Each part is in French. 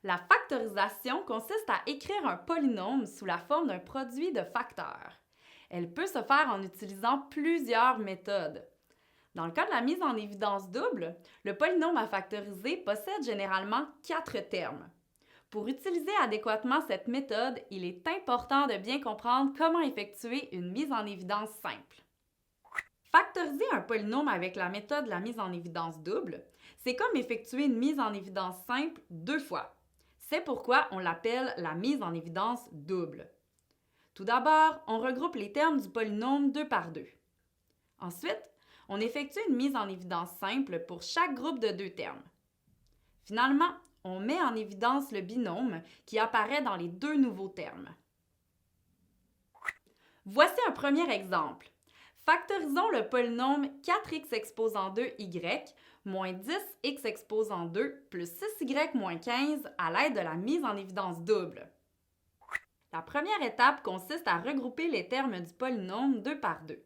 La factorisation consiste à écrire un polynôme sous la forme d'un produit de facteurs. Elle peut se faire en utilisant plusieurs méthodes. Dans le cas de la mise en évidence double, le polynôme à factoriser possède généralement 4 termes. Pour utiliser adéquatement cette méthode, il est important de bien comprendre comment effectuer une mise en évidence simple. Factoriser un polynôme avec la méthode de la mise en évidence double, c'est comme effectuer une mise en évidence simple 2 fois. C'est pourquoi on l'appelle la mise en évidence double. Tout d'abord, on regroupe les termes du polynôme 2 par 2. Ensuite, on effectue une mise en évidence simple pour chaque groupe de 2 termes. Finalement, on met en évidence le binôme qui apparaît dans les 2 nouveaux termes. Voici un premier exemple. Factorisons le polynôme 4x exposant 2y moins 10x exposant 2 plus 6y moins 15 à l'aide de la mise en évidence double. La première étape consiste à regrouper les termes du polynôme 2 par 2.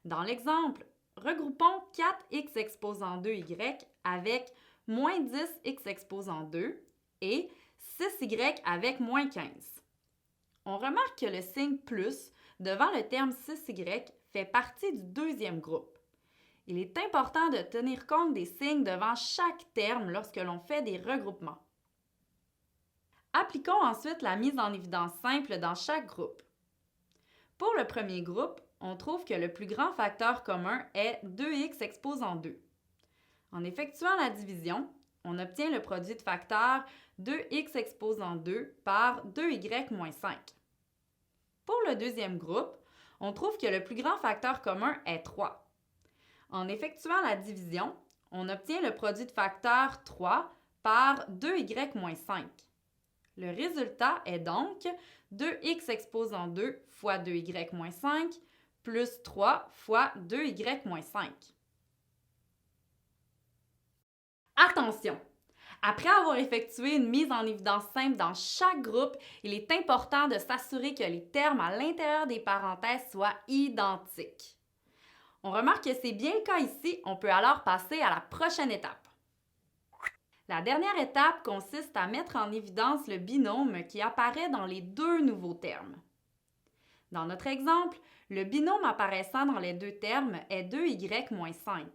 Dans l'exemple, regroupons 4x exposant 2y avec moins 10x exposant 2 et 6y avec moins 15. On remarque que le signe plus devant le terme 6y fait partie du deuxième groupe. Il est important de tenir compte des signes devant chaque terme lorsque l'on fait des regroupements. Appliquons ensuite la mise en évidence simple dans chaque groupe. Pour le premier groupe, on trouve que le plus grand facteur commun est 2x exposant 2. En effectuant la division, on obtient le produit de facteurs 2x exposant 2 par 2y moins 5. Pour le deuxième groupe, on trouve que le plus grand facteur commun est 3. En effectuant la division, on obtient le produit de facteurs 3 par 2y moins 5. Le résultat est donc 2x exposant 2 fois 2y moins 5 plus 3 fois 2y moins 5. Attention! Après avoir effectué une mise en évidence simple dans chaque groupe, il est important de s'assurer que les termes à l'intérieur des parenthèses soient identiques. On remarque que c'est bien le cas ici, on peut alors passer à la prochaine étape. La dernière étape consiste à mettre en évidence le binôme qui apparaît dans les 2 nouveaux termes. Dans notre exemple, le binôme apparaissant dans les 2 termes est 2y moins 5.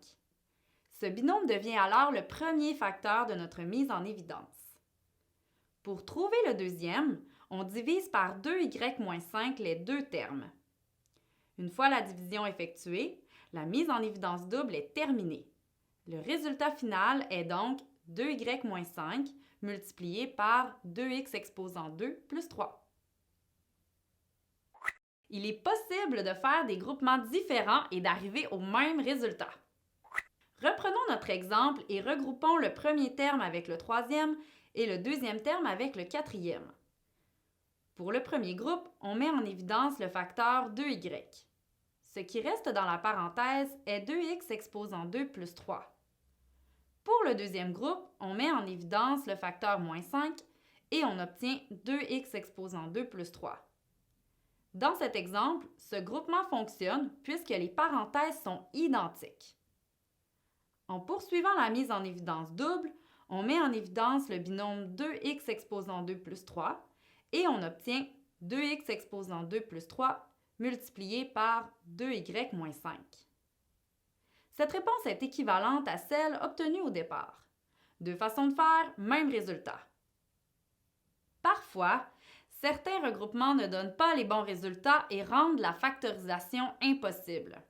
Ce binôme devient alors le premier facteur de notre mise en évidence. Pour trouver le deuxième, on divise par 2y moins 5 les 2 termes. Une fois la division effectuée, la mise en évidence double est terminée. Le résultat final est donc 2y moins 5 multiplié par 2x exposant 2 plus 3. Il est possible de faire des groupements différents et d'arriver au même résultat. Reprenons notre exemple et regroupons le premier terme avec le troisième et le deuxième terme avec le quatrième. Pour le premier groupe, on met en évidence le facteur 2y. Ce qui reste dans la parenthèse est 2x exposant 2 plus 3. Pour le deuxième groupe, on met en évidence le facteur moins 5 et on obtient 2x exposant 2 plus 3. Dans cet exemple, ce groupement fonctionne puisque les parenthèses sont identiques. En poursuivant la mise en évidence double, on met en évidence le binôme 2x exposant 2 plus 3 et on obtient 2x exposant 2 plus 3 multiplié par 2y moins 5. Cette réponse est équivalente à celle obtenue au départ. 2 façons de faire, même résultat. Parfois, certains regroupements ne donnent pas les bons résultats et rendent la factorisation impossible.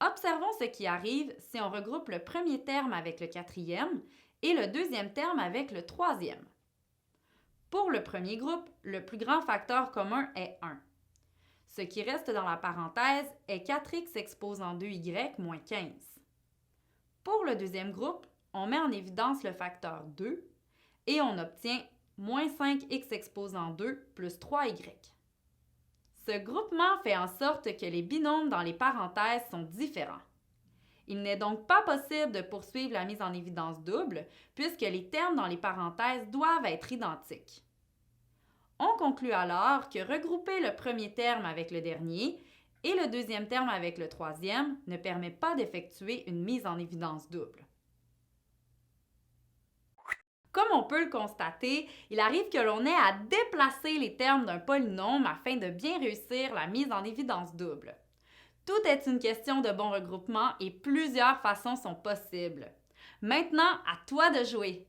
Observons ce qui arrive si on regroupe le premier terme avec le quatrième et le deuxième terme avec le troisième. Pour le premier groupe, le plus grand facteur commun est 1. Ce qui reste dans la parenthèse est 4x exposant 2y moins 15. Pour le deuxième groupe, on met en évidence le facteur 2 et on obtient moins 5x exposant 2 plus 3y. Ce groupement fait en sorte que les binômes dans les parenthèses sont différents. Il n'est donc pas possible de poursuivre la mise en évidence double puisque les termes dans les parenthèses doivent être identiques. On conclut alors que regrouper le premier terme avec le dernier et le deuxième terme avec le troisième ne permet pas d'effectuer une mise en évidence double. Comme on peut le constater, il arrive que l'on ait à déplacer les termes d'un polynôme afin de bien réussir la mise en évidence double. Tout est une question de bon regroupement et plusieurs façons sont possibles. Maintenant, à toi de jouer!